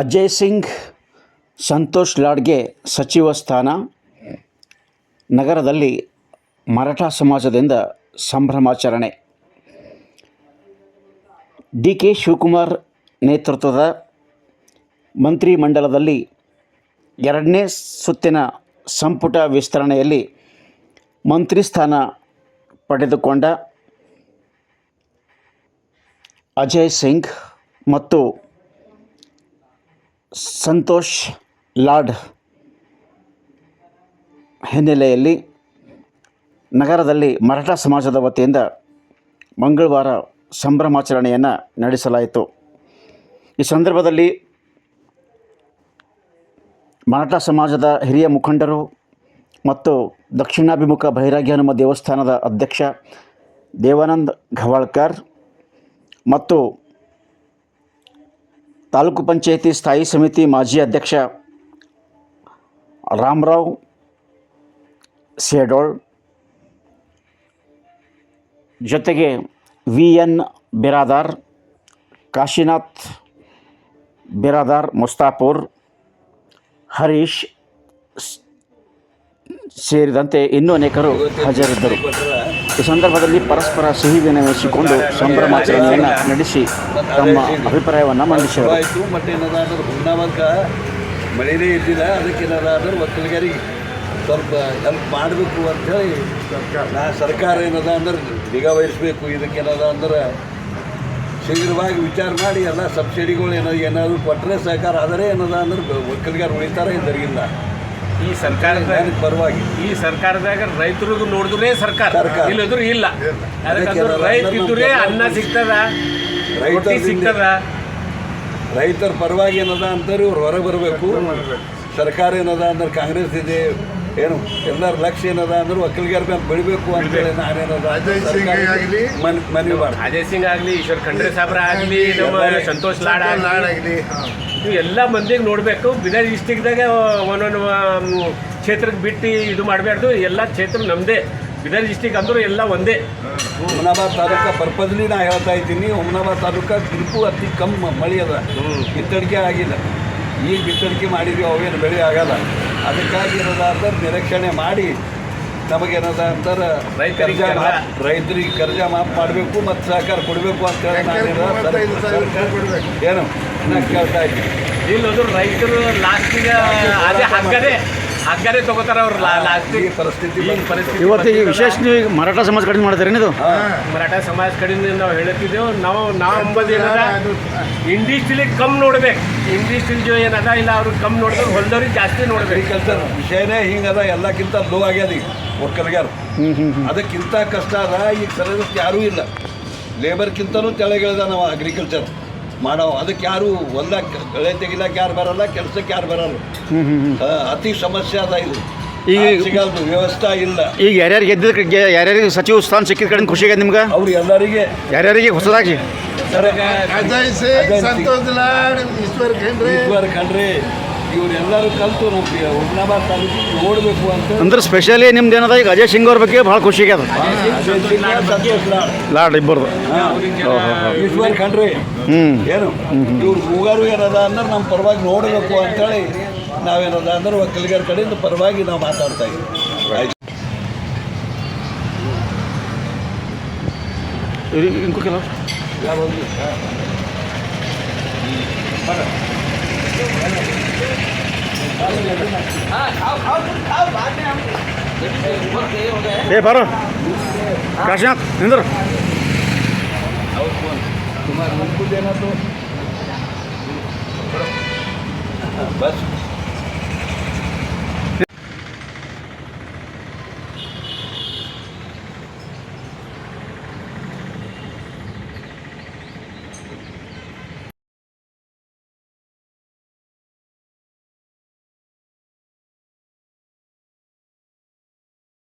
ಅಜಯ್ ಸಿಂಗ್, ಸಂತೋಷ್ ಲಾಡ್ಗೆ ಸಚಿವ ಸ್ಥಾನ. ನಗರದಲ್ಲಿ ಮರಾಠ ಸಮಾಜದಿಂದ ಸಂಭ್ರಮಾಚರಣೆ. ಡಿ ಕೆ ಶಿವಕುಮಾರ್ ನೇತೃತ್ವದ ಮಂತ್ರಿಮಂಡಲದಲ್ಲಿ ಎರಡನೇ ಸುತ್ತಿನ ಸಂಪುಟ ವಿಸ್ತರಣೆಯಲ್ಲಿ ಮಂತ್ರಿ ಸ್ಥಾನ ಪಡೆದುಕೊಂಡ ಅಜಯ್ ಸಿಂಗ್ ಮತ್ತು ಸಂತೋಷ್ ಲಾಡ್ ಹಿನ್ನೆಲೆಯಲ್ಲಿ ನಗರದಲ್ಲಿ ಮರಾಠ ಸಮಾಜದ ವತಿಯಿಂದ ಮಂಗಳವಾರ ಸಂಭ್ರಮಾಚರಣೆಯನ್ನು ನಡೆಸಲಾಯಿತು. ಈ ಸಂದರ್ಭದಲ್ಲಿ ಮರಾಠ ಸಮಾಜದ ಹಿರಿಯ ಮುಖಂಡರು ಮತ್ತು ದಕ್ಷಿಣಾಭಿಮುಖ ಬೈರಾಗ್ಯಹನುಮ ದೇವಸ್ಥಾನದ ಅಧ್ಯಕ್ಷ ದೇವಾನಂದ್ ಘವಾಳ್ಕರ್ ಮತ್ತು ತಾಲೂಕು ಪಂಚಾಯಿತಿ ಸ್ಥಾಯಿ ಸಮಿತಿ ಮಾಜಿ ಅಧ್ಯಕ್ಷ ರಾಮರಾವ್ ಸೇಡೋಳ್ ಜೊತೆಗೆ VN ಬಿರಾದಾರ್, ಕಾಶಿನಾಥ್ ಬಿರಾದಾರ್, ಮುಸ್ತಾಪುರ್, ಹರೀಶ್ ಸೇರಿದಂತೆ ಇನ್ನೂ ಅನೇಕರು ಹಾಜರಿದ್ದರು. ಈ ಸಂದರ್ಭದಲ್ಲಿ ಪರಸ್ಪರ ಸಿಹಿ ವಿನಿಮಯಿಸಿಕೊಂಡು ಸಂಭ್ರಮಾಚರಣೆಯನ್ನು ನಡೆಸಿ ತಮ್ಮ ಅಭಿಪ್ರಾಯವನ್ನು ಮಂಡಿಸಿದರು. ಮಳೆನೇ ಇದ್ದಿಲ್ಲ, ಅದಕ್ಕೇನಾದ್ರೂ ಒಕ್ಕಲಿಗರಿಗೆ ಸ್ವಲ್ಪ ಹೆಲ್ಪ್ ಮಾಡಬೇಕು ಅಂಥೇಳಿ ಸರ್ಕಾರ ಏನದ ಅಂದ್ರೆ ನಿಗಾ ವಹಿಸಬೇಕು. ಇದಕ್ಕೇನದ ಅಂದ್ರೆ ಶೀಘ್ರವಾಗಿ ವಿಚಾರ ಮಾಡಿ ಎಲ್ಲ ಸಬ್ಸಿಡಿಗಳು ಏನಾದರೂ ಕೊಟ್ಟರೆ ಸಹಕಾರ ಆದರೆ ಏನದ ಅಂದ್ರೆ ಒಕ್ಕಲಿಗರು ಉಳಿತಾರೆ, ಇಲ್ಲರಿಗಿಲ್ಲ. ಈ ಸರ್ಕಾರದ ಪರವಾಗಿ ಈ ಸರ್ಕಾರದಾಗ ರೈತರಿಗೂ ನೋಡಿದ್ರೆ ಸರ್ಕಾರ ಇಲ್ಲದ್ರು ಇಲ್ಲ. ಅದಕ್ಕೆ ರೈತ ಇದ್ರೆ ಅನ್ನ ಸಿಗ್ತದ, ರೊಟ್ಟಿ ಸಿಗ್ತದ. ರೈತರ ಪರವಾಗಿ ಏನದ ಅಂತಾರೆ ಇವ್ರು ಹೊರಗೆ ಬರಬೇಕು. ಸರ್ಕಾರ ಏನದ ಅಂದ್ರೆ ಕಾಂಗ್ರೆಸ್ ಇದೆ, ಏನು ಎಲ್ಲರ ಲಕ್ಷ್ಯ ಏನದ ಅಂದ್ರೆ ಒಕ್ಕಲಿಗರ ಮೇಲೆ ಬೆಳಿಬೇಕು ಅಂತೇಳಿ ನಾನೇನದ ಮನವಿ ಮಾಡಿ ಅಜಯ್ ಸಿಂಗ್ ಆಗಲಿ, ಈಶ್ವರ್ ಖಂಡ್ರೆ ಸಾಬ್ರ ಆಗಲಿ, ನಮ್ಮ ಸಂತೋಷ್ ಲಾಡ್ ಆಗಲಿ, ನೀವು ಎಲ್ಲ ಮಂದಿಗೆ ನೋಡಬೇಕು. ಬೀದರ್ ಡಿಸ್ಟಿಕ್ದಾಗ ಒಂದೊಂದು ಕ್ಷೇತ್ರಕ್ಕೆ ಬಿಟ್ಟು ಇದು ಮಾಡಬಾರ್ದು. ಎಲ್ಲ ಕ್ಷೇತ್ರ ನಮ್ಮದೇ. ಬೀದರ್ ಡಿಸ್ಟಿಕ್ ಅಂದರೂ ಎಲ್ಲ ಒಂದೇ. ಹುಮನಾಬಾದ್ ತಾಲೂಕು ಪರ್ಪಸ್ಲಿ ನಾ ಹೇಳ್ತಾ ಇದ್ದೀನಿ. ಹುಮನಾಬಾದ್ ತಾಲೂಕು ಬಿಲ್ಕು ಅತಿ ಕಮ್ಮಿ ಮಳೆ ಅದ, ಬಿತ್ತಡಿಕೆ ಆಗಿಲ್ಲ. ಈಗ ಬಿತ್ತಡಿಕೆ ಮಾಡಿದ್ವಿ, ಅವೇನು ಬೆಳೆ ಆಗಲ್ಲ. ಅದಕ್ಕಾಗಿ ಏನದ ಅಂದ್ರೆ ನಿರೀಕ್ಷಣೆ ಮಾಡಿ ನಮಗೇನದ ಅಂತಾರೆ ರೈತರಿಗೆ ಕರ್ಜಾ ಮಾಫ್ ಮಾಡಬೇಕು ಮತ್ತು ಸಹಕಾರ ಕೊಡಬೇಕು ಅಂತೇಳಿ ಏನು ನಾನು ಕೇಳ್ತಾ ಇದ್ದೀನಿ. ಇಲ್ಲದ್ರು ರೈತರು ಲಾಸ್ಟಿಗೆ ಅದೇ ಹಗ್ಗರೆ ತಗೋತಾರ ಅವ್ರು ಲಾಸ್ಟಿಗೆ. ಪರಿಸ್ಥಿತಿ ಇವತ್ತಿಗೆ ವಿಶೇಷ ನೀವು ಮರಾಠ ಸಮಾಜ ಕಡಿಮೆ ಮಾಡ್ತಾರೆ ಇದು. ಮರಾಠ ಸಮಾಜ ಕಡೆಯಿಂದ ನಾವು ಹೇಳುತ್ತಿದ್ದೆವು. ನಾವು ಅಂಬದು ಏನದ ಇಂಡಸ್ಟ್ರಿಲಿಗೆ ಕಮ್ಮಿ ನೋಡ್ಬೇಕು. ಇಂಡಸ್ಟ್ರಿ ಏನದ ಇಲ್ಲ ಅವ್ರಿಗೆ ಕಮ್ಮಿ ನೋಡಿದ್ರೆ ಹೊಲದವ್ರಿಗೆ ಜಾಸ್ತಿ ನೋಡ್ಬೇಕು. ಅಗ್ರಿಕಲ್ಚರ್ ವಿಷಯನೇ ಹಿಂಗದ, ಎಲ್ಲಕ್ಕಿಂತ ಲೋ ಆಗ್ಯದ ಈಗ ಒಕ್ಕಲಿಗರು. ಅದಕ್ಕಿಂತ ಕಷ್ಟ ಅದ ಈಗ. ಸರಿದಷ್ಟು ಯಾರೂ ಇಲ್ಲ. ಲೇಬರ್ಗಿಂತನೂ ತೆಳಗಿಳಿದ ನಾವು ಅಗ್ರಿಕಲ್ಚರ್ ಮಾಡೋ. ಅದಕ್ಕೆ ಯಾರು ಹೊಲ ಬೆಳೆ ತೆಗಿಲಕ್ಕೆ ಯಾರು ಬರಲ್ಲ, ಕೆಲಸಕ್ಕೆ ಯಾರು ಬರಲ್ಲ. ಅತಿ ಸಮಸ್ಯೆ ಅದ ಇದು. ಈಗ ಸಿಗಲ್ದು, ವ್ಯವಸ್ಥೆ ಇಲ್ಲ. ಈಗ ಯಾರ್ಯಾರು ಗೆದ್ದಿದ್ದಕ್ಕೆ ಯಾರ್ಯಾರಿಗೆ ಸಚಿವ ಸ್ಥಾನ ಸಿಕ್ಕಿದ ಕಡೆ ಖುಷಿ ಆಗಿದೆ ನಿಮ್ಗೆ? ಅವ್ರು ಎಲ್ಲರಿಗೆ ಯಾರ್ಯಾರಿಗೆ ಹೊಸದಾಗಿ ಸಂತೋಷ್ ಲಾಡ್, ಈಶ್ವರ್ ಖಂಡ್ರೆ ಇವರೆಲ್ಲರೂ ಕಲಿತು ನಮ್ಮ ಹುಮನಾಬಾದ್ ತಾಲೂಕಿಗೆ ನೋಡಬೇಕು ಅಂತ ಅಂದ್ರೆ ಸ್ಪೆಷಲಿ ನಿಮ್ದು ಏನದ ಈಗ ಅಜಯ್ ಸಿಂಗ್ ಅವ್ರ ಬಗ್ಗೆ ಭಾಳ ಖುಷಿ ಆಗ್ಯದ. ಸಂತೋಷ್ ಲಾಡ್ ಇಬ್ಬರದು ಈಶ್ವರ್ ಖಂಡ್ರೆ ಏನು ಇವ್ರು ಮೂಗಾರು ಏನದ ಅಂದ್ರೆ ನಮ್ಮ ಪರವಾಗಿ ನೋಡಬೇಕು ಅಂತೇಳಿ ನಾವೇನದ ಅಂದ್ರೆ ಒಕ್ಕಲಿಗರ ಕಡೆಯಿಂದ ಪರವಾಗಿ ನಾವು ಮಾತಾಡ್ತಾ ಇದ್ದೀವಿ. ಏ ಬಾರೋ ಕಾಶಿನಾಥ್ ನಿಂದ್ರು. ಕುಮಾರ್ ಮುಂಕುದೇನಾಯ್ತು ಬಸ್